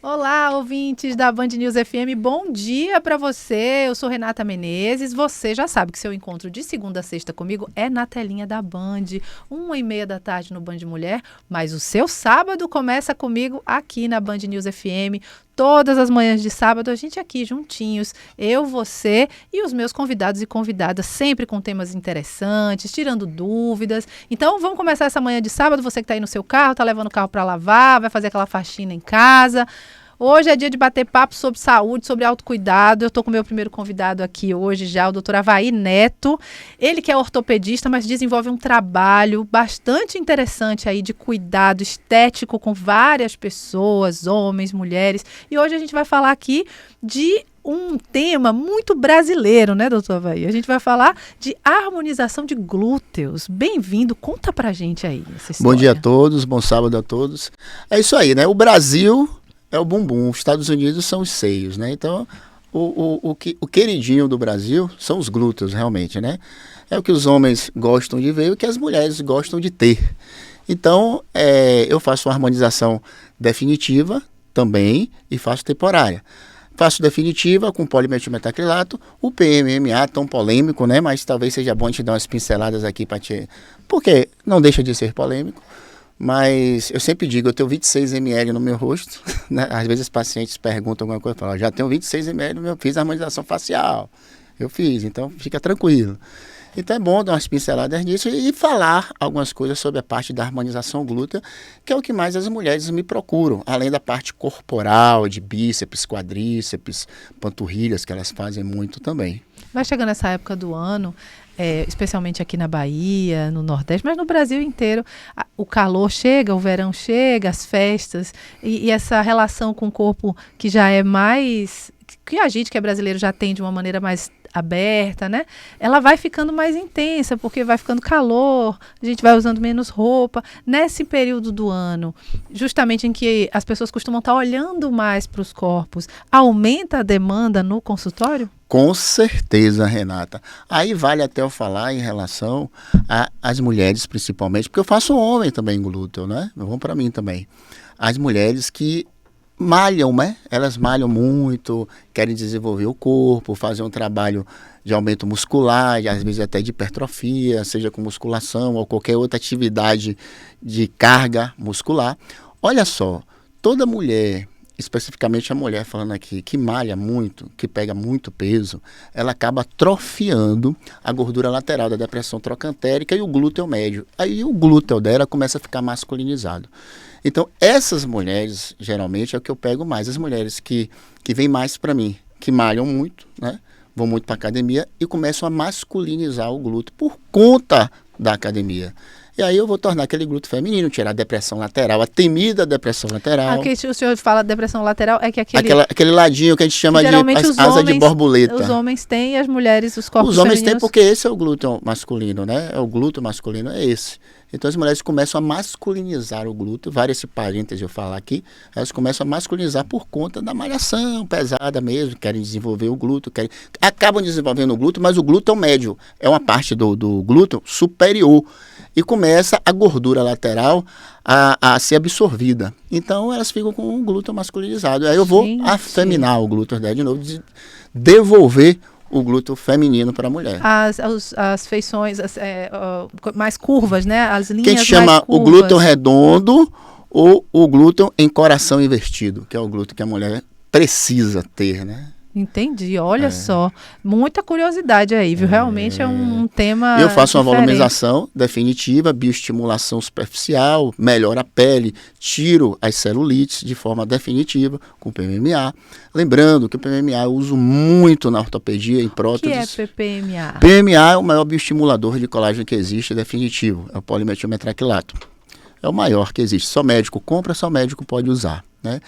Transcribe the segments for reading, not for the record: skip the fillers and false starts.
Olá, ouvintes da Band News FM, bom dia para você. Eu sou Renata Menezes. Você já sabe que seu encontro de segunda a sexta comigo é na telinha da Band, 1h30 da tarde no Band Mulher, mas o seu sábado começa comigo aqui na Band News FM. Todas as manhãs de sábado, a gente aqui juntinhos, eu, você e os meus convidados e convidadas, sempre com temas interessantes, tirando dúvidas. Então, vamos começar essa manhã de sábado, você que está aí no seu carro, está levando o carro para lavar, vai fazer aquela faxina em casa. Hoje é dia de bater papo sobre saúde, sobre autocuidado. Eu estou com o meu primeiro convidado aqui hoje já, o Dr. Avaí Neto. Ele que é ortopedista, mas desenvolve um trabalho bastante interessante aí de cuidado estético com várias pessoas, homens, mulheres. E hoje a gente vai falar aqui de um tema muito brasileiro, né, doutor Avaí? A gente vai falar de harmonização de glúteos. Bem-vindo, conta pra gente aí essa história. Bom dia a todos, bom sábado a todos. É isso aí, né? O Brasil é o bumbum, os Estados Unidos são os seios, né? Então, o queridinho do Brasil são os glúteos, realmente, né? É o que os homens gostam de ver e o que as mulheres gostam de ter. Então, eu faço uma harmonização definitiva também e faço temporária. Faço definitiva com polimetilmetacrilato, o PMMA, tão polêmico, né? Mas talvez seja bom te dar umas pinceladas aqui para te... Porque não deixa de ser polêmico. Mas eu sempre digo, eu tenho 26 ml no meu rosto, né? Às vezes os pacientes perguntam alguma coisa, eu falo, já tenho 26 ml no meu, fiz a harmonização facial, eu fiz, então fica tranquilo. Então é bom dar umas pinceladas nisso e falar algumas coisas sobre a parte da harmonização glútea, que é o que mais as mulheres me procuram, além da parte corporal, de bíceps, quadríceps, panturrilhas, que elas fazem muito também. Vai chegando essa época do ano, especialmente aqui na Bahia, no Nordeste, mas no Brasil inteiro, o calor chega, o verão chega, as festas, e essa relação com o corpo que já é mais... que a gente que é brasileiro já tem de uma maneira mais aberta, né? Ela vai ficando mais intensa, porque vai ficando calor, a gente vai usando menos roupa. Nesse período do ano, justamente em que as pessoas costumam estar olhando mais para os corpos, aumenta a demanda no consultório? Com certeza, Renata. Aí vale até eu falar em relação às mulheres, principalmente, porque eu faço homem também glúteo, né? Vão para mim também. As mulheres que malham, né? Elas malham muito, querem desenvolver o corpo, fazer um trabalho de aumento muscular, às vezes até de hipertrofia, seja com musculação ou qualquer outra atividade de carga muscular. Olha só, toda mulher, especificamente a mulher falando aqui, que malha muito, que pega muito peso, ela acaba atrofiando a gordura lateral da depressão trocantérica e o glúteo médio. Aí o glúteo dela começa a ficar masculinizado. Então, essas mulheres, geralmente, é o que eu pego mais. As mulheres que vêm mais para mim, que malham muito, né? Vão muito para academia e começam a masculinizar o glúteo por conta da academia. E aí eu vou tornar aquele glúteo feminino, tirar a depressão lateral, a temida depressão lateral. Aqui o senhor fala depressão lateral, é que aquele ladinho que a gente chama de asa de borboleta. Os homens têm e as mulheres, os corpos femininos. Os homens têm porque esse é o glúteo masculino, né? É o glúteo masculino, é esse. Então as mulheres começam a masculinizar o glúteo, várias parênteses eu falar aqui, elas começam a masculinizar por conta da malhação pesada mesmo, querem desenvolver o glúteo, acabam desenvolvendo o glúteo, mas o glúteo médio é uma parte do glúteo superior e começa a gordura lateral a ser absorvida. Então elas ficam com o glúteo masculinizado. Aí eu vou afeminar o glúteo de novo, devolver o glúteo feminino para a mulher. As feições mais curvas, né? As linhas mais curvas. Que a gente chama o glúteo redondo ou o glúteo em coração invertido, que é o glúteo que a mulher precisa ter, né? Entendi, olha só, muita curiosidade aí, viu? Realmente é um tema Eu faço diferente. Uma volumização definitiva, bioestimulação superficial, melhora a pele, tiro as celulites de forma definitiva com PMMA. Lembrando que o PMMA eu uso muito na ortopedia, em próteses. O que é PMMA? PMMA é o maior bioestimulador de colágeno que existe, definitivo, é o polimetilmetraquilato. É o maior que existe, só médico compra, só médico pode usar, né?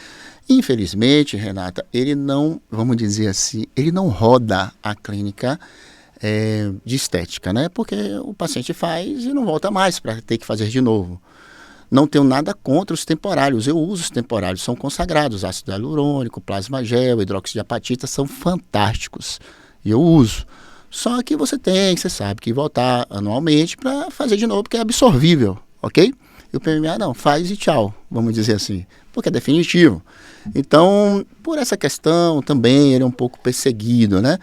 Infelizmente, Renata, ele não, vamos dizer assim, ele não roda a clínica de estética, né? Porque o paciente faz e não volta mais para ter que fazer de novo. Não tenho nada contra os temporários, eu uso os temporários, são consagrados, ácido hialurônico, plasma gel, hidróxido de apatita, são fantásticos e eu uso. Só que você sabe que voltar anualmente para fazer de novo, porque é absorvível, ok? E o PMA não, faz e tchau, vamos dizer assim, porque é definitivo. Então, por essa questão também ele é um pouco perseguido, né?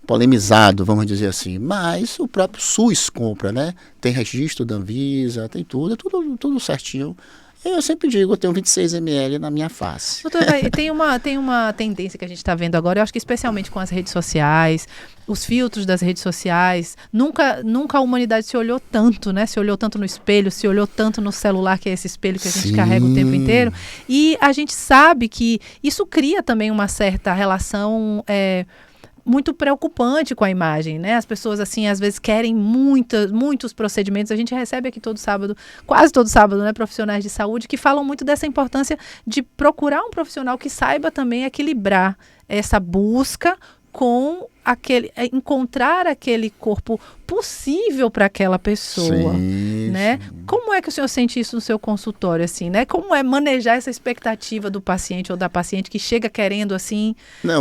Polemizado, vamos dizer assim. Mas o próprio SUS compra, né? Tem registro da Anvisa, tem tudo certinho. Eu sempre digo, eu tenho 26 ml na minha face. Doutor, tem uma tendência que a gente está vendo agora, eu acho que especialmente com as redes sociais, os filtros das redes sociais, nunca a humanidade se olhou tanto, né? Se olhou tanto no espelho, se olhou tanto no celular, que é esse espelho que a gente carrega o tempo inteiro. E a gente sabe que isso cria também uma certa relação muito preocupante com a imagem, né? As pessoas, assim, às vezes querem muitos procedimentos. A gente recebe aqui quase todo sábado, né, profissionais de saúde que falam muito dessa importância de procurar um profissional que saiba também equilibrar essa busca com encontrar aquele corpo possível para aquela pessoa, né? Sim. Como é que o senhor sente isso no seu consultório, assim, né? Como é manejar essa expectativa do paciente ou da paciente que chega querendo, assim,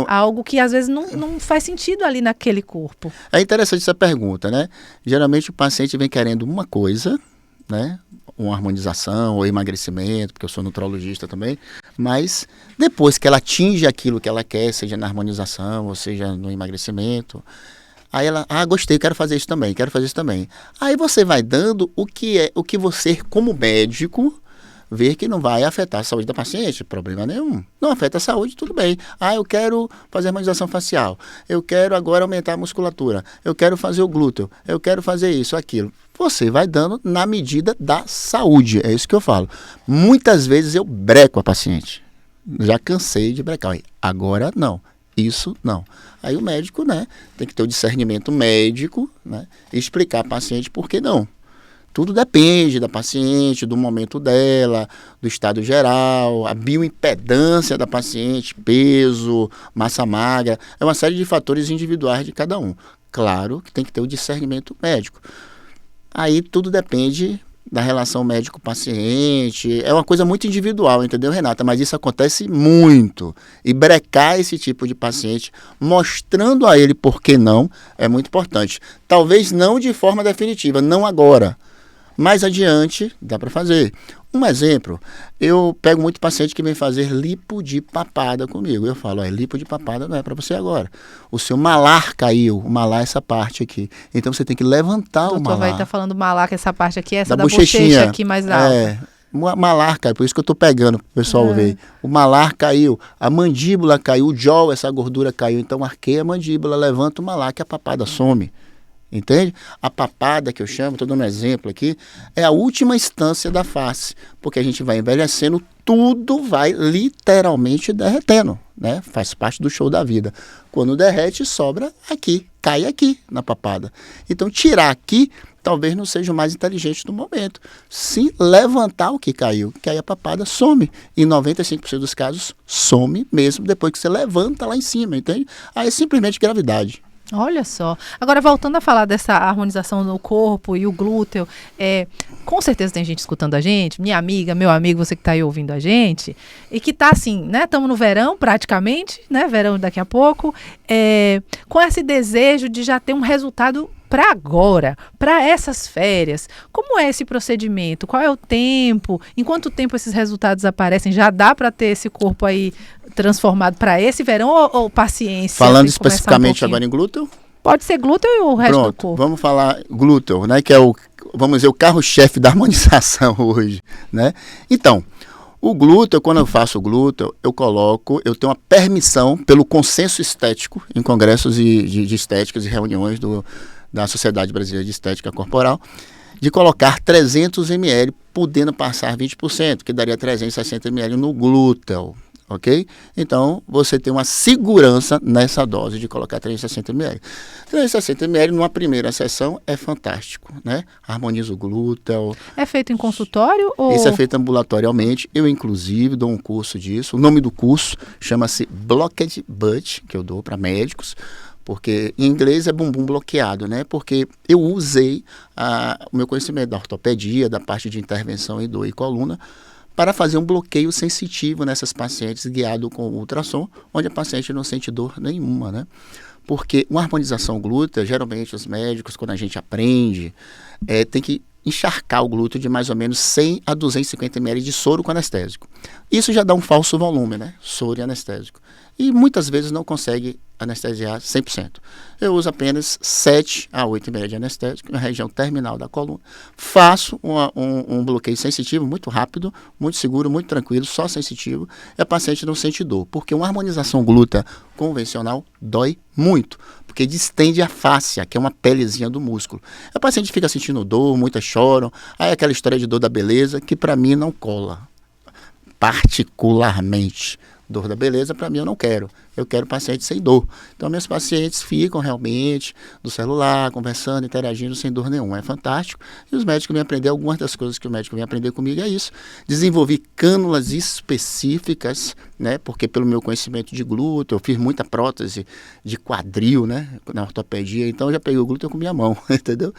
algo que às vezes não faz sentido ali naquele corpo? É interessante essa pergunta, né? Geralmente o paciente vem querendo uma coisa, né? Uma harmonização ou emagrecimento, porque eu sou nutrologista também, mas depois que ela atinge aquilo que ela quer, seja na harmonização ou seja no emagrecimento, aí ela, gostei, quero fazer isso também. Aí você vai dando o que você, como médico, ver que não vai afetar a saúde da paciente, problema nenhum. Não afeta a saúde, tudo bem. Eu quero fazer harmonização facial, eu quero agora aumentar a musculatura, eu quero fazer o glúteo, eu quero fazer isso, aquilo. Você vai dando na medida da saúde, é isso que eu falo. Muitas vezes eu breco a paciente. Já cansei de brecar. Agora não, isso não. Aí o médico, né, tem que ter o discernimento médico, né, e explicar à paciente por que não. Tudo depende da paciente, do momento dela, do estado geral, a bioimpedância da paciente, peso, massa magra. É uma série de fatores individuais de cada um. Claro que tem que ter o discernimento médico. Aí tudo depende da relação médico-paciente. É uma coisa muito individual, entendeu, Renata? Mas isso acontece muito. E brecar esse tipo de paciente, mostrando a ele por que não, é muito importante. Talvez não de forma definitiva, não agora. Mais adiante, dá para fazer. Um exemplo, eu pego muito paciente que vem fazer lipo de papada comigo. Eu falo, lipo de papada não é para você agora. O seu malar caiu, o malar é essa parte aqui. Então você tem que levantar o malar. O doutor vai estar falando malar, que essa parte aqui é essa da bochecha aqui mais alta. O malar caiu, por isso que eu estou pegando para o pessoal ver. O malar caiu, a mandíbula caiu, o jaw, essa gordura caiu. Então arqueia a mandíbula, levanta o malar que a papada some. Entende? A papada que eu chamo, estou dando um exemplo aqui, é a última instância da face, porque a gente vai envelhecendo, tudo vai literalmente derretendo, né? Faz parte do show da vida. Quando derrete, sobra aqui, cai aqui na papada. Então, tirar aqui talvez não seja o mais inteligente do momento. Se levantar o que caiu, que aí a papada some. Em 95% dos casos, some mesmo depois que você levanta lá em cima, entende? Aí é simplesmente gravidade. Olha só. Agora, voltando a falar dessa harmonização no corpo e o glúteo, com certeza tem gente escutando a gente, minha amiga, meu amigo, você que está aí ouvindo a gente, e que está assim, né? Estamos no verão praticamente, né? Verão daqui a pouco, com esse desejo de já ter um resultado para agora, para essas férias. Como é esse procedimento? Qual é o tempo? Em quanto tempo esses resultados aparecem? Já dá para ter esse corpo aí transformado para esse verão ou paciência? Falando especificamente agora em glúteo? Pode ser glúteo e o resto do corpo. Vamos falar glúteo, né? Que é vamos dizer, o carro-chefe da harmonização hoje, né? Então, o glúteo, quando eu faço o glúteo, eu tenho uma permissão pelo consenso estético em congressos de estéticas e reuniões da Sociedade Brasileira de Estética Corporal, de colocar 300 ml, podendo passar 20%, que daria 360 ml no glúteo, ok? Então, você tem uma segurança nessa dose de colocar 360 ml. 360 ml numa primeira sessão é fantástico, né? Harmoniza o glúteo. É feito em consultório? Ou... Isso é feito ambulatorialmente. Eu, inclusive, dou um curso disso. O nome do curso chama-se Blocked Butt, que eu dou para médicos, porque em inglês é bumbum bloqueado, né? Porque eu usei o meu conhecimento da ortopedia, da parte de intervenção em dor e coluna, para fazer um bloqueio sensitivo nessas pacientes guiado com ultrassom, onde a paciente não sente dor nenhuma, né? Porque uma harmonização glútea, geralmente os médicos, quando a gente aprende, tem que encharcar o glúteo de mais ou menos 100 a 250 ml de soro com anestésico. Isso já dá um falso volume, né? Soro e anestésico. E muitas vezes não consegue anestesiar 100%. Eu uso apenas 7 a 8 ml de anestésico na região terminal da coluna. Faço um bloqueio sensitivo muito rápido, muito seguro, muito tranquilo, só sensitivo. E a paciente não sente dor, porque uma harmonização glútea convencional dói muito, porque distende a fáscia, que é uma pelezinha do músculo. A paciente fica sentindo dor, muitas choram, aí aquela história de dor da beleza, que para mim não cola, particularmente. Dor da beleza, para mim, eu não quero. Eu quero paciente sem dor. Então, meus pacientes ficam realmente do celular, conversando, interagindo sem dor nenhuma. É fantástico. E os médicos vêm aprender, algumas das coisas que o médico vem aprender comigo é isso. Desenvolvi cânulas específicas, né? Porque pelo meu conhecimento de glúteo, eu fiz muita prótese de quadril, né? Na ortopedia. Então, eu já peguei o glúteo com minha mão, entendeu?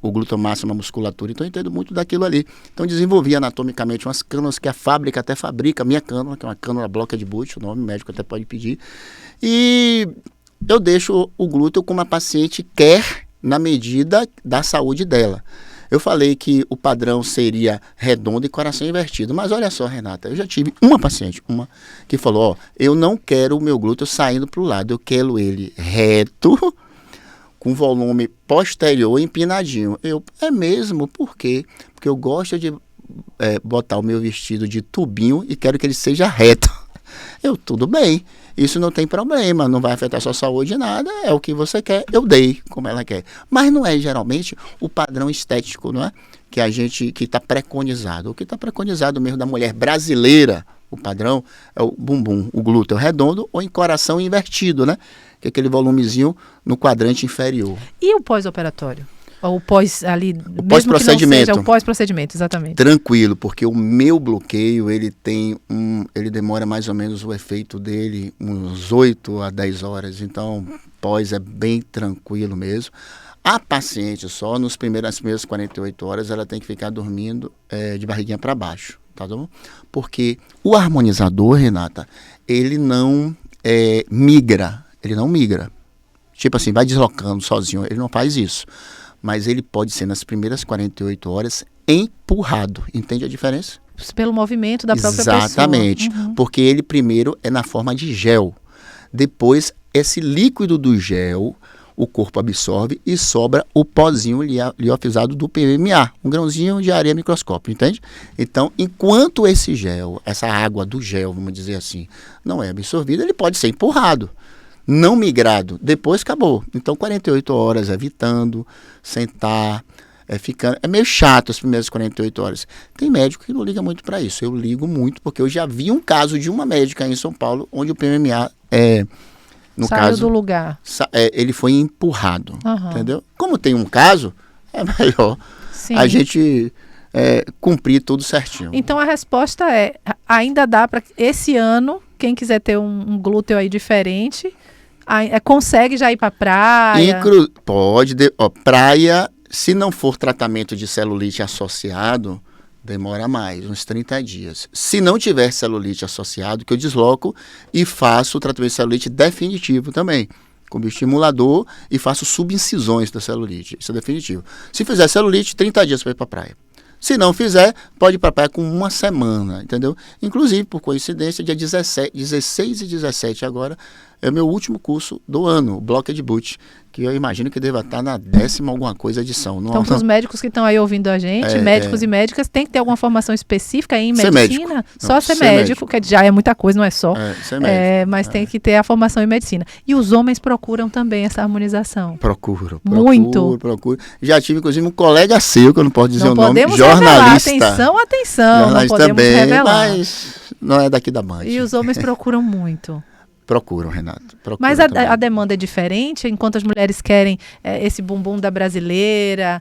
O glúteo máximo, a musculatura. Então, eu entendo muito daquilo ali. Então, desenvolvi anatomicamente umas cânulas que a fábrica até fabrica. A minha cânula, que é uma cânula Blocked Butt, o nome, o médico até pode pedir. E eu deixo o glúteo como a paciente quer na medida da saúde dela. Eu falei que o padrão seria redondo e coração invertido. Mas olha só, Renata, eu já tive uma paciente, que falou, eu não quero o meu glúteo saindo para o lado, eu quero ele reto, com volume posterior empinadinho. É mesmo? Por quê? Porque eu gosto de botar o meu vestido de tubinho e quero que ele seja reto. Tudo bem, isso não tem problema, não vai afetar sua saúde nada, é o que você quer, eu dei como ela quer. Mas não é geralmente o padrão estético, não é? Que está preconizado. O que está preconizado mesmo da mulher brasileira, o padrão é o bumbum, o glúteo redondo ou em coração invertido, né? Que é aquele volumezinho no quadrante inferior. E o pós-operatório? O pós-ali, o pós-procedimento. O pós-procedimento, exatamente. Tranquilo, porque o meu bloqueio, ele demora mais ou menos o efeito dele uns 8 a 10 horas. Então, pós é bem tranquilo mesmo. A paciente só, nas primeiras 48 horas, ela tem que ficar dormindo de barriguinha para baixo, tá bom? Porque o harmonizador, Renata, ele não migra. Ele não migra. Tipo assim, vai deslocando sozinho. Ele não faz isso. Mas ele pode ser, nas primeiras 48 horas, empurrado. Entende a diferença? Pelo movimento da própria pessoa. Exatamente. Porque ele primeiro é na forma de gel. Depois, esse líquido do gel, o corpo absorve e sobra o pozinho liofilizado do PMA. Um grãozinho de areia microscópica, entende? Então, enquanto esse gel, essa água do gel, vamos dizer assim, não é absorvida, ele pode ser empurrado. Não migrado, depois acabou. Então 48 horas evitando, sentar, ficando. É meio chato as primeiras 48 horas. Tem médico que não liga muito para isso. Eu ligo muito, porque eu já vi um caso de uma médica em São Paulo, onde o PMA, saiu do lugar. Ele foi empurrado, entendeu? Como tem um caso, é melhor a gente cumprir tudo certinho. Então a resposta ainda dá para esse ano, quem quiser ter um glúteo aí diferente, consegue já ir para praia? Pode. Praia, se não for tratamento de celulite associado, demora mais, uns 30 dias. Se não tiver celulite associado, que eu desloco e faço o tratamento de celulite definitivo também, com bioestimulador e faço subincisões da celulite. Isso é definitivo. Se fizer celulite, 30 dias para ir para praia. Se não fizer, pode ir para a praia com uma semana, entendeu? Inclusive, por coincidência, dia 16 e 17 agora, é o meu último curso do ano, o Blocked Butt, que eu imagino que deva estar na 10ª alguma coisa edição. Então, para os médicos que estão aí ouvindo a gente, médicos e médicas, tem que ter alguma formação específica em medicina? Só ser médico, que já é muita coisa, não é só. Ser médico. Mas tem que ter a formação em medicina. E os homens procuram também essa harmonização? Procuro. Muito. Já tive, inclusive, um colega seu, que eu não posso dizer o nome, podemos jornalista. Revelar. Atenção, jornalista não podemos também, revelar. Mas não é daqui da Band. E os homens procuram muito? Procuram, Renato. Mas a demanda é diferente? Enquanto as mulheres querem esse bumbum da brasileira,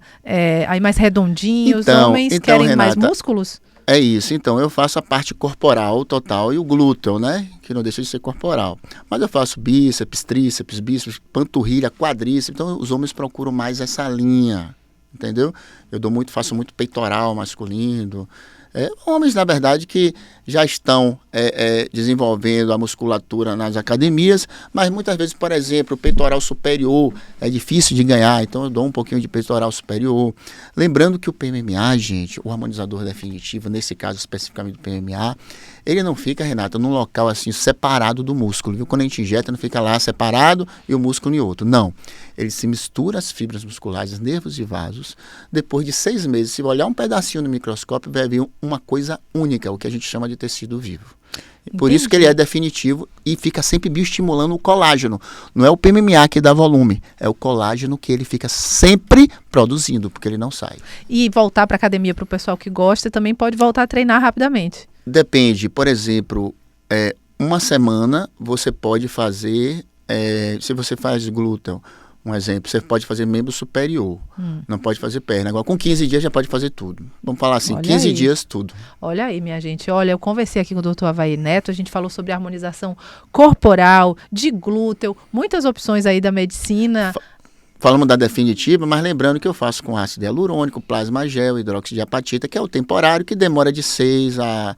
aí mais redondinho, os homens querem Renata, mais músculos? É isso. Então, eu faço a parte corporal total e o glúteo, né? Que não deixa de ser corporal. Mas eu faço bíceps, tríceps, panturrilha, quadríceps. Então, os homens procuram mais essa linha, entendeu? Faço muito peitoral masculino, Homens, na verdade, que já estão desenvolvendo a musculatura nas academias, mas muitas vezes, por exemplo, o peitoral superior é difícil de ganhar, então eu dou um pouquinho de peitoral superior. Lembrando que o PMMA, gente, o harmonizador definitivo, nesse caso especificamente do PMMA, ele não fica, Renata, num local assim separado do músculo, viu? Quando a gente injeta, não fica lá separado e o músculo em outro. Não. Ele se mistura as fibras musculares, os nervos e vasos. Depois de 6 meses, se olhar um pedacinho no microscópio, vai ver uma coisa única, o que a gente chama de tecido vivo. Por isso que ele é definitivo e fica sempre bioestimulando o colágeno. Não é o PMMA que dá volume, é o colágeno que ele fica sempre produzindo, porque ele não sai. E voltar para a academia para o pessoal que gosta, também pode voltar a treinar rapidamente. Depende, por exemplo, uma semana você pode fazer, se você faz glúten, um exemplo, você pode fazer membro superior, não pode fazer perna. Agora, com 15 dias já pode fazer tudo. Vamos falar assim, Olha 15 aí. dias tudo. Olha aí, minha gente. Olha, eu conversei aqui com o Dr. Avaí Neto, a gente falou sobre harmonização corporal, de glúteo, muitas opções aí da medicina. Falamos da definitiva, mas lembrando que eu faço com ácido hialurônico, plasma gel, hidróxido de apatita, que é o temporário, que demora de 6 a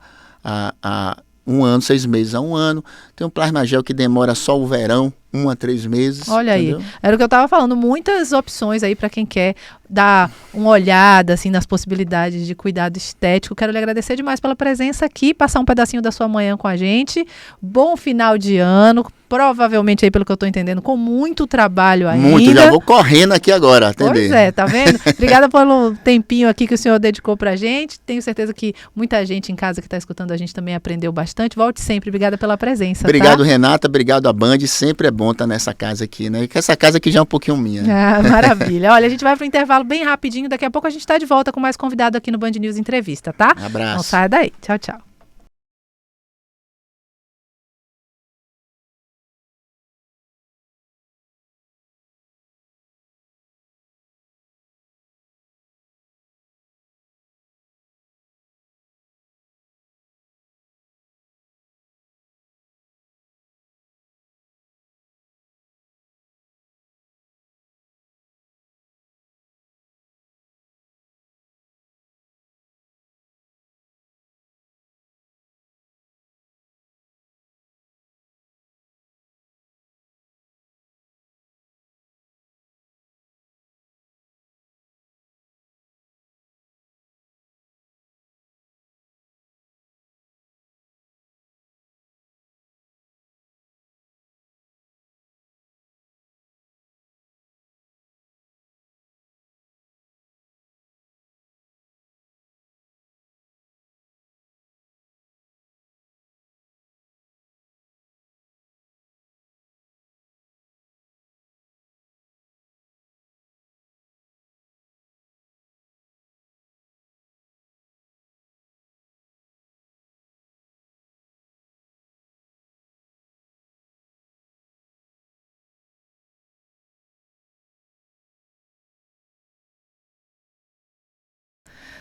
1 ano, 6 meses a 1 ano. Tem um plasma gel que demora só o verão, 1 a 3 meses. Olha entendeu? aí, era o que eu estava falando, muitas opções aí para quem quer dar uma olhada assim nas possibilidades de cuidado estético. Quero lhe agradecer demais pela presença aqui, passar um pedacinho da sua manhã com a gente. Bom final de ano, provavelmente aí pelo que eu estou entendendo, com muito trabalho ainda. Muito, já vou correndo aqui agora, atender. Pois é, tá vendo? Obrigada pelo tempinho aqui que o senhor dedicou pra gente. Tenho certeza que muita gente em casa que está escutando a gente também aprendeu bastante. Volte sempre, obrigada pela presença. Obrigado, tá? Renata, obrigado a Band, sempre é bom estar nessa casa aqui, né? Que essa casa aqui já é um pouquinho minha. Ah, maravilha. Olha, a gente vai para o intervalo bem rapidinho. Daqui a pouco a gente está de volta com mais convidado aqui no Band News Entrevista, tá? Abraço. Não saia daí. Tchau, tchau.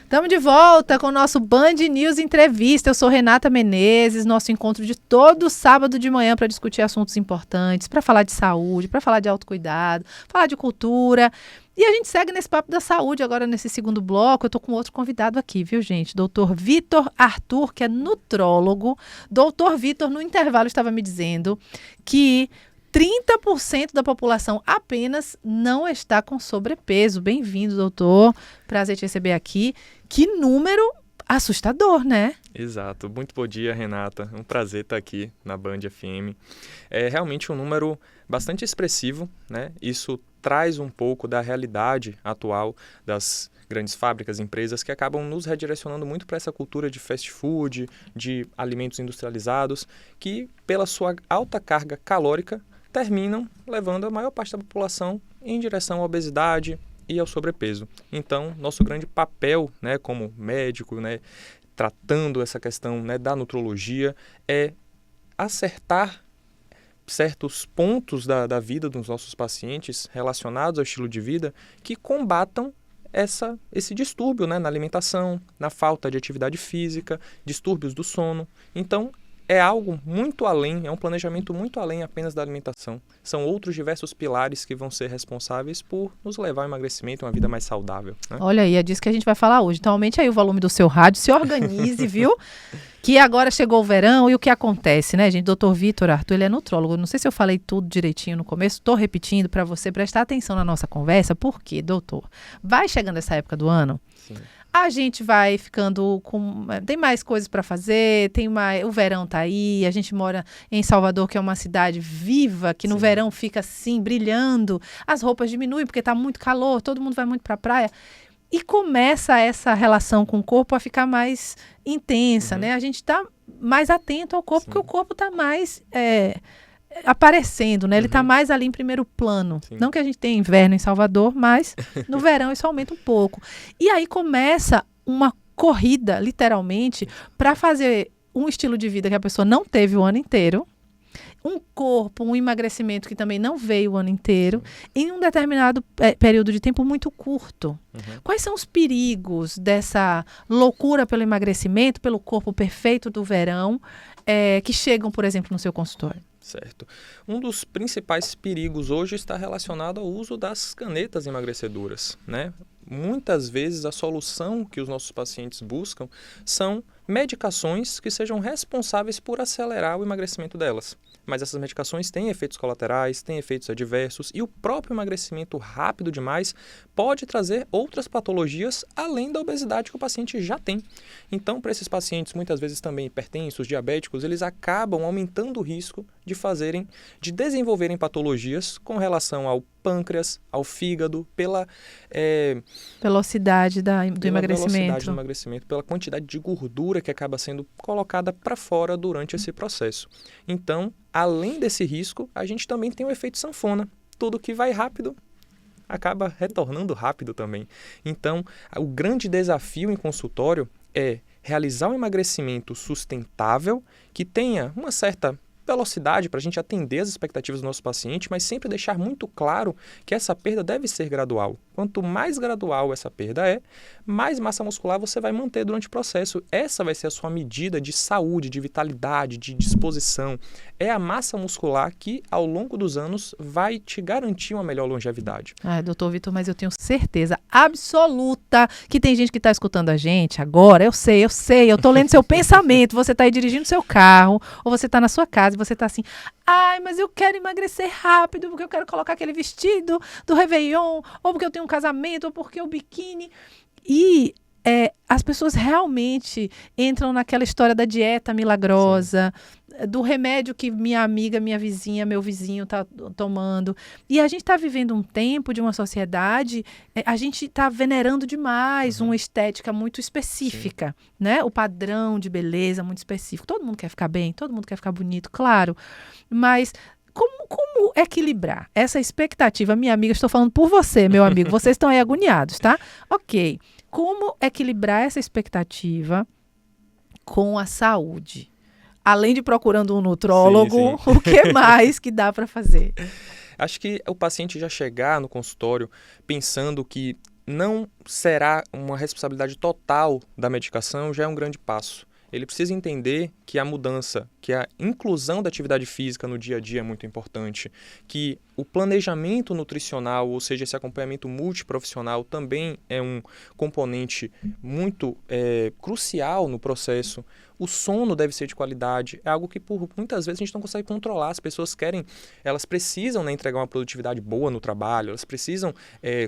Estamos de volta com o nosso Band News Entrevista. Eu sou Renata Menezes, nosso encontro de todo sábado de manhã para discutir assuntos importantes, para falar de saúde, para falar de autocuidado, falar de cultura. E a gente segue nesse papo da saúde agora nesse segundo bloco. Eu estou com outro convidado aqui, viu, gente? Doutor Vitor Arthur, que é nutrólogo. Doutor Vitor, no intervalo, estava me dizendo que 30% da população apenas não está com sobrepeso. Bem-vindo, doutor. Prazer te receber aqui. Que número assustador, né? Exato. Muito bom dia, Renata. É um prazer estar aqui na Band FM. É realmente um número bastante expressivo, né? Isso traz um pouco da realidade atual das grandes fábricas, empresas que acabam nos redirecionando muito para essa cultura de fast food, de alimentos industrializados, que pela sua alta carga calórica terminam levando a maior parte da população em direção à obesidade e ao sobrepeso. Então, nosso grande papel, né, como médico, né, tratando essa questão, né, da nutrologia, é acertar certos pontos da vida dos nossos pacientes relacionados ao estilo de vida que combatam esse distúrbio, né, na alimentação, na falta de atividade física, distúrbios do sono. Então, é algo muito além, é um planejamento muito além apenas da alimentação. São outros diversos pilares que vão ser responsáveis por nos levar ao emagrecimento, uma vida mais saudável, né? Olha aí, é disso que a gente vai falar hoje. Então, aumente aí o volume do seu rádio, se organize, viu? Que agora chegou o verão e o que acontece, né, gente? Doutor Vitor Arthur, ele é nutrólogo. Não sei se eu falei tudo direitinho no começo, estou repetindo para você prestar atenção na nossa conversa. Por quê, doutor? Vai chegando essa época do ano, Sim. a gente vai ficando com... Tem mais coisas para fazer, tem mais... O verão tá aí, a gente mora em Salvador, que é uma cidade viva, que no Sim. verão fica assim, brilhando. As roupas diminuem porque tá muito calor, todo mundo vai muito pra praia. E começa essa relação com o corpo a ficar mais intensa, né? A gente tá mais atento ao corpo, Sim. porque o corpo tá mais... aparecendo, né? Ele tá mais ali em primeiro plano. Sim. Não que a gente tenha inverno em Salvador, mas no verão isso aumenta um pouco. E aí começa uma corrida, literalmente, para fazer um estilo de vida que a pessoa não teve o ano inteiro, um corpo, um emagrecimento que também não veio o ano inteiro, em um determinado período de tempo muito curto. Quais são os perigos dessa loucura pelo emagrecimento, pelo corpo perfeito do verão, que chegam, por exemplo, no seu consultório? Certo. Um dos principais perigos hoje está relacionado ao uso das canetas emagrecedoras, né? Muitas vezes a solução que os nossos pacientes buscam são medicações que sejam responsáveis por acelerar o emagrecimento delas. Mas essas medicações têm efeitos colaterais, têm efeitos adversos e o próprio emagrecimento rápido demais pode trazer outras patologias além da obesidade que o paciente já tem. Então, para esses pacientes, muitas vezes também hipertensos, diabéticos, eles acabam aumentando o risco de desenvolverem patologias com relação ao pâncreas, ao fígado, pela velocidade do emagrecimento. Velocidade do emagrecimento, pela quantidade de gordura que acaba sendo colocada para fora durante esse processo. Então, além desse risco, a gente também tem o efeito sanfona. Tudo que vai rápido acaba retornando rápido também. Então, o grande desafio em consultório é realizar um emagrecimento sustentável que tenha uma certa velocidade para a gente atender as expectativas do nosso paciente, mas sempre deixar muito claro que essa perda deve ser gradual. Quanto mais gradual essa perda mais massa muscular você vai manter durante o processo. Essa vai ser a sua medida de saúde, de vitalidade, de disposição. É a massa muscular que, ao longo dos anos, vai te garantir uma melhor longevidade. Doutor Vitor, mas eu tenho certeza absoluta que tem gente que está escutando a gente agora. Eu sei, eu tô lendo seu pensamento. Você está aí dirigindo seu carro, ou você está na sua casa e você está assim, mas eu quero emagrecer rápido, porque eu quero colocar aquele vestido do Réveillon, ou porque eu tenho um casamento, ou porque o biquíni. E as pessoas realmente entram naquela história da dieta milagrosa, do remédio que minha amiga, minha vizinha, meu vizinho está tomando. E a gente está vivendo um tempo de uma sociedade, a gente está venerando demais uma estética muito específica, né? O padrão de beleza muito específico. Todo mundo quer ficar bem, todo mundo quer ficar bonito, claro. Mas como equilibrar essa expectativa? Minha amiga, estou falando por você, meu amigo. Vocês estão aí agoniados, tá? Ok. Como equilibrar essa expectativa com a saúde? Além de procurando um nutrólogo, sim. O que mais que dá para fazer? Acho que o paciente já chegar no consultório pensando que não será uma responsabilidade total da medicação já é um grande passo. Ele precisa entender que a mudança, que a inclusão da atividade física no dia a dia é muito importante, que o planejamento nutricional, ou seja, esse acompanhamento multiprofissional também é um componente muito crucial no processo. O sono deve ser de qualidade, é algo que por muitas vezes a gente não consegue controlar. As pessoas elas precisam, né, entregar uma produtividade boa no trabalho, elas precisam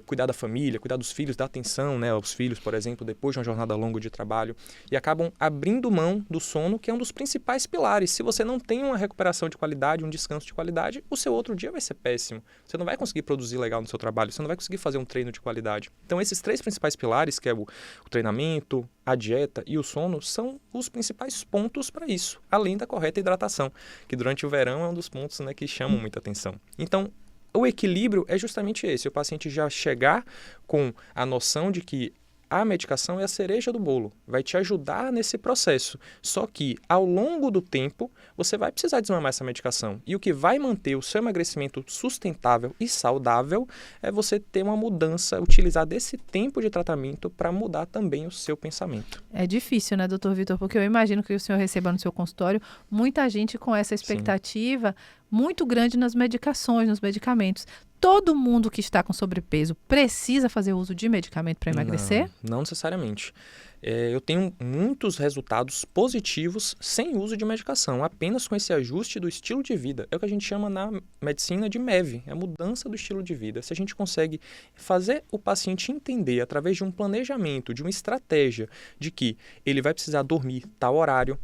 cuidar da família, cuidar dos filhos, dar atenção, né, aos filhos, por exemplo, depois de uma jornada longa de trabalho, e acabam abrindo mão do sono, que é um dos principais pilares. Se você não tem uma recuperação de qualidade, um descanso de qualidade, o seu outro dia vai ser péssimo. Você não vai conseguir produzir legal no seu trabalho, você não vai conseguir fazer um treino de qualidade. Então, esses 3 principais pilares, que é o treinamento, a dieta e o sono, são os principais pontos para isso, além da correta hidratação, que durante o verão é um dos pontos, né, que chamam muita atenção. Então, o equilíbrio é justamente esse, o paciente já chegar com a noção de que a medicação é a cereja do bolo, vai te ajudar nesse processo. Só que, ao longo do tempo, você vai precisar desmamar essa medicação. E o que vai manter o seu emagrecimento sustentável e saudável é você ter uma mudança, utilizar desse tempo de tratamento para mudar também o seu pensamento. É difícil, né, doutor Vitor? Porque eu imagino que o senhor receba no seu consultório muita gente com essa expectativa muito grande nas medicações, nos medicamentos. Todo mundo que está com sobrepeso precisa fazer uso de medicamento para emagrecer? Não necessariamente. Eu tenho muitos resultados positivos sem uso de medicação, apenas com esse ajuste do estilo de vida. É o que a gente chama na medicina de MEV, é a mudança do estilo de vida. Se a gente consegue fazer o paciente entender, através de um planejamento, de uma estratégia, de que ele vai precisar dormir tal horário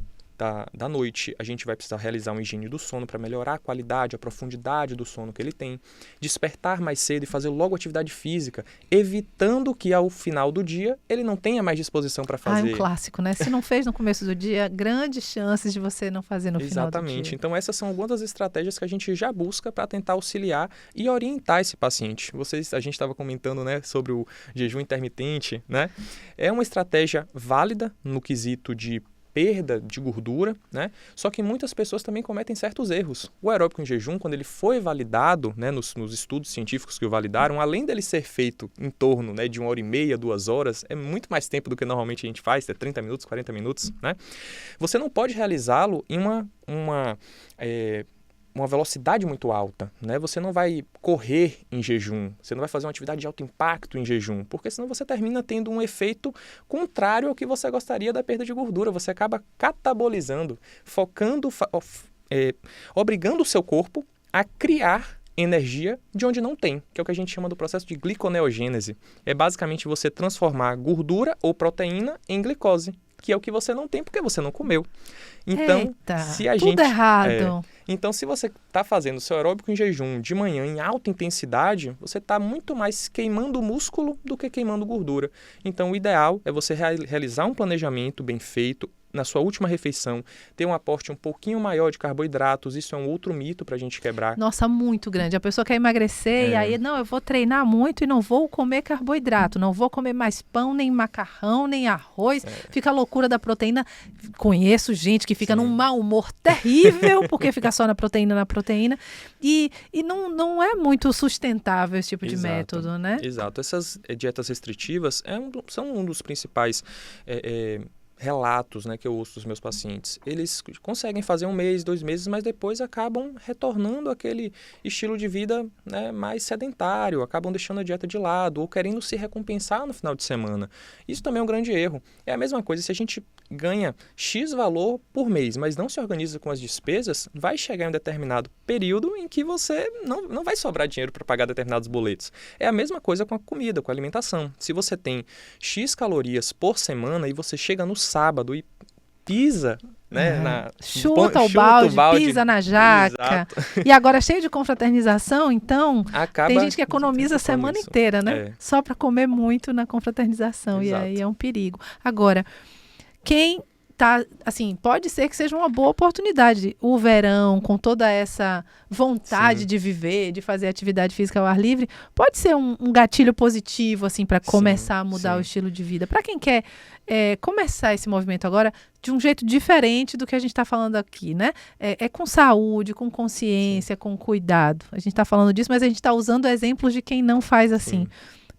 da noite, a gente vai precisar realizar uma higiene do sono para melhorar a qualidade, a profundidade do sono que ele tem, despertar mais cedo e fazer logo atividade física, evitando que ao final do dia ele não tenha mais disposição para fazer. É um clássico, né? Se não fez no começo do dia, grandes chances de você não fazer no final do dia. Exatamente. Então essas são algumas das estratégias que a gente já busca para tentar auxiliar e orientar esse paciente. A gente estava comentando, né, sobre o jejum intermitente, né? É uma estratégia válida no quesito de perda de gordura, né? Só que muitas pessoas também cometem certos erros. O aeróbico em jejum, quando ele foi validado, né, nos estudos científicos que o validaram, além dele ser feito em torno, né, de 1h30, 2 horas, é muito mais tempo do que normalmente a gente faz, é 30 minutos, 40 minutos, né? Você não pode realizá-lo em uma velocidade muito alta, né? Você não vai correr em jejum, você não vai fazer uma atividade de alto impacto em jejum, porque senão você termina tendo um efeito contrário ao que você gostaria da perda de gordura. Você acaba catabolizando, obrigando o seu corpo a criar energia de onde não tem, que é o que a gente chama do processo de gliconeogênese. É basicamente você transformar gordura ou proteína em glicose, que é o que você não tem porque você não comeu. Então, eita, tudo errado. Então, se você está fazendo o seu aeróbico em jejum de manhã em alta intensidade, você está muito mais queimando músculo do que queimando gordura. Então, o ideal é você realizar um planejamento bem feito, na sua última refeição, ter um aporte um pouquinho maior de carboidratos. Isso é um outro mito para a gente quebrar. Nossa, muito grande. A pessoa quer emagrecer e aí, não, eu vou treinar muito e não vou comer carboidrato, não vou comer mais pão, nem macarrão, nem arroz. Fica a loucura da proteína. Conheço gente que fica num mau humor terrível porque fica só na proteína. E não é muito sustentável esse tipo de método, né? Exato. Essas dietas restritivas são um dos principais relatos, né, que eu ouço dos meus pacientes. Eles conseguem fazer 1 mês, 2 meses, mas depois acabam retornando àquele estilo de vida, né, mais sedentário, acabam deixando a dieta de lado ou querendo se recompensar no final de semana. Isso também é um grande erro. É a mesma coisa se a gente ganha X valor por mês, mas não se organiza com as despesas, vai chegar em um determinado período em que você não vai sobrar dinheiro para pagar determinados boletos. É a mesma coisa com a comida, com a alimentação. Se você tem X calorias por semana e você chega no sábado e pisa, né, chuta o balde, pisa na jaca. Exato. E agora cheio de confraternização, então tem gente que economiza a semana inteira, né? Só para comer muito na confraternização. Exato. E aí é um perigo. Agora, quem tá, assim, pode ser que seja uma boa oportunidade. O verão, com toda essa vontade de viver, de fazer atividade física ao ar livre, pode ser um gatilho positivo, assim, para começar a mudar o estilo de vida. Para quem quer começar esse movimento agora de um jeito diferente do que a gente está falando aqui, né? Com saúde, com consciência, com cuidado. A gente está falando disso, mas a gente está usando exemplos de quem não faz assim.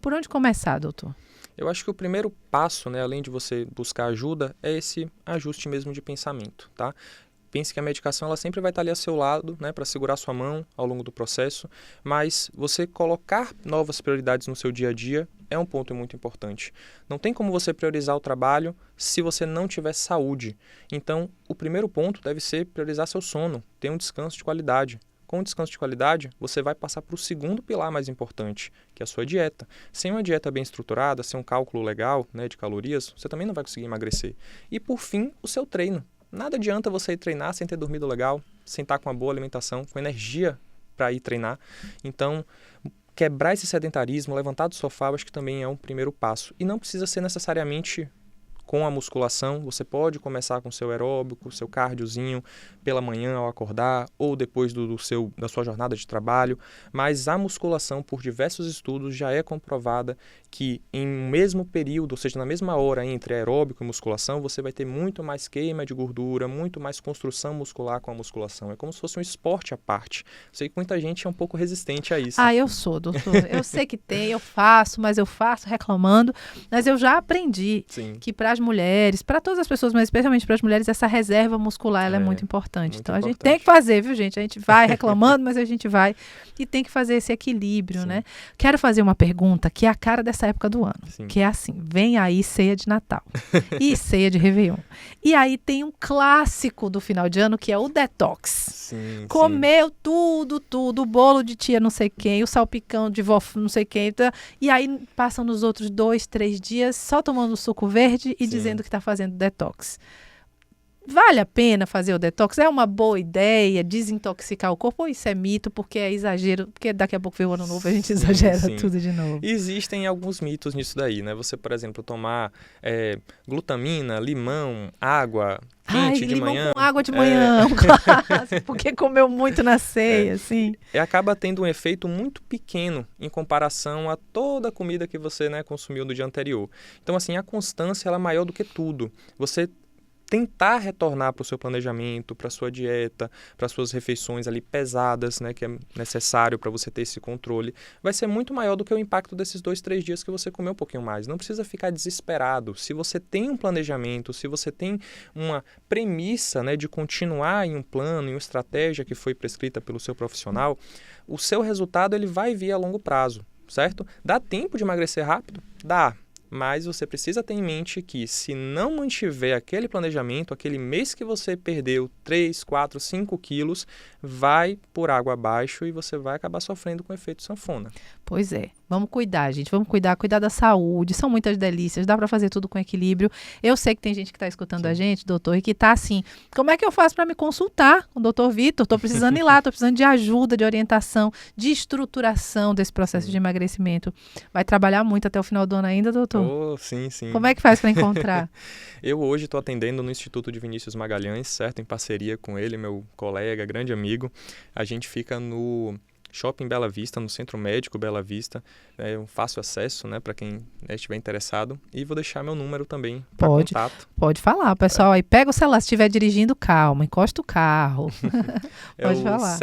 Por onde começar, doutor? Eu acho que o primeiro passo, né, além de você buscar ajuda, é esse ajuste mesmo de pensamento, tá? Pense que a medicação ela sempre vai estar ali ao seu lado, né, para segurar sua mão ao longo do processo, mas você colocar novas prioridades no seu dia a dia é um ponto muito importante. Não tem como você priorizar o trabalho se você não tiver saúde. Então, o primeiro ponto deve ser priorizar seu sono, ter um descanso de qualidade. Com descanso de qualidade, você vai passar para o segundo pilar mais importante, que é a sua dieta. Sem uma dieta bem estruturada, sem um cálculo legal, né, de calorias, você também não vai conseguir emagrecer. E, por fim, o seu treino. Nada adianta você ir treinar sem ter dormido legal, sem estar com uma boa alimentação, com energia para ir treinar. Então, quebrar esse sedentarismo, levantar do sofá, eu acho que também é um primeiro passo. E não precisa ser necessariamente com a musculação. Você pode começar com seu aeróbico, seu cardiozinho pela manhã ao acordar ou depois da sua jornada de trabalho, mas a musculação, por diversos estudos, já é comprovada que em mesmo período, ou seja, na mesma hora entre aeróbico e musculação, você vai ter muito mais queima de gordura, muito mais construção muscular com a musculação. É como se fosse um esporte à parte. Sei que muita gente é um pouco resistente a isso. Eu sou, doutor. Eu sei que tem, eu faço reclamando, mas eu já aprendi que para as mulheres, para todas as pessoas, mas especialmente para as mulheres, essa reserva muscular ela é muito importante. Então a gente tem que fazer, viu, gente? A gente vai reclamando, mas a gente vai e tem que fazer esse equilíbrio, né? Quero fazer uma pergunta que é a cara dessa época do ano, que é assim, vem aí ceia de Natal e ceia de Réveillon. E aí tem um clássico do final de ano que é o detox. Comeu tudo, o bolo de tia não sei quem, o salpicão de vó não sei quem, e aí passam nos outros 2, 3 dias só tomando suco verde e dizendo que está fazendo detox. Vale a pena fazer o detox? É uma boa ideia desintoxicar o corpo ou isso é mito, porque é exagero, porque daqui a pouco vem o ano novo e a gente exagera tudo de novo? Existem alguns mitos nisso daí, né? Você, por exemplo, tomar glutamina, limão, água quente de limão manhã. Com água de manhã, claro, porque comeu muito na ceia, assim. Acaba tendo um efeito muito pequeno em comparação a toda a comida que você, né, consumiu no dia anterior. Então, assim, a constância ela é maior do que tudo. Você tentar retornar para o seu planejamento, para a sua dieta, para as suas refeições ali pesadas, né, que é necessário para você ter esse controle, vai ser muito maior do que o impacto desses 2, 3 dias que você comeu um pouquinho mais. Não precisa ficar desesperado. Se você tem um planejamento, se você tem uma premissa, né, de continuar em um plano, em uma estratégia que foi prescrita pelo seu profissional, o seu resultado ele vai vir a longo prazo, certo? Dá tempo de emagrecer rápido? Dá. Mas você precisa ter em mente que se não mantiver aquele planejamento, aquele mês que você perdeu 3, 4, 5 quilos, vai por água abaixo e você vai acabar sofrendo com o efeito sanfona. Pois é. Vamos cuidar, gente. Vamos cuidar da saúde. São muitas delícias. Dá para fazer tudo com equilíbrio. Eu sei que tem gente que está escutando a gente, doutor, e que está assim, como é que eu faço para me consultar com o doutor Vitor? Estou precisando ir lá, estou precisando de ajuda, de orientação, de estruturação desse processo de emagrecimento. Vai trabalhar muito até o final do ano ainda, doutor? Sim. Como é que faz para encontrar? Eu hoje estou atendendo no Instituto de Vinícius Magalhães, certo? Em parceria com ele, meu colega, grande amigo. A gente fica no Shopping Bela Vista, no Centro Médico Bela Vista. É um fácil acesso, né, para quem estiver interessado. E vou deixar meu número também para contato. Pode falar, pessoal. Aí pega o celular, se estiver dirigindo, calma, encosta o carro. Pode falar.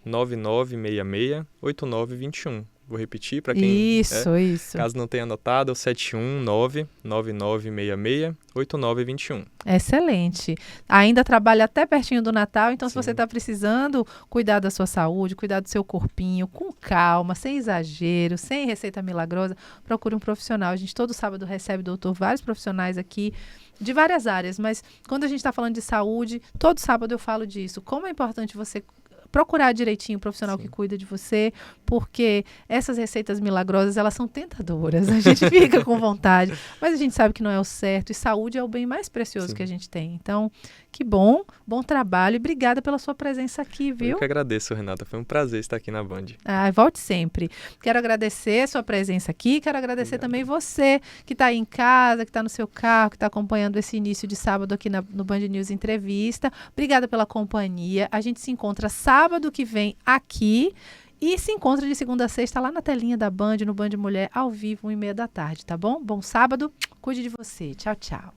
719-9966-8921. Vou repetir para quem... Isso. Caso não tenha anotado, é o 719-9966-8921. Excelente. Ainda trabalha até pertinho do Natal, então se você está precisando cuidar da sua saúde, cuidar do seu corpinho, com calma, sem exagero, sem receita milagrosa, procure um profissional. A gente todo sábado recebe, doutor, vários profissionais aqui de várias áreas, mas quando a gente está falando de saúde, todo sábado eu falo disso. Como é importante você procurar direitinho o profissional que cuida de você, porque essas receitas milagrosas, elas são tentadoras, a gente fica com vontade, mas a gente sabe que não é o certo, e saúde é o bem mais precioso que a gente tem. Então, que bom trabalho e obrigada pela sua presença aqui, viu? Eu que agradeço, Renata, foi um prazer estar aqui na Band. Volte sempre. Quero agradecer a sua presença aqui, quero agradecer também você que está aí em casa, que está no seu carro, que está acompanhando esse início de sábado aqui no Band News Entrevista. Obrigada pela companhia, a gente se encontra sábado que vem aqui e se encontra de segunda a sexta lá na telinha da Band, no Band Mulher, ao vivo, 1h30 da tarde, tá bom? Bom sábado, cuide de você. Tchau, tchau.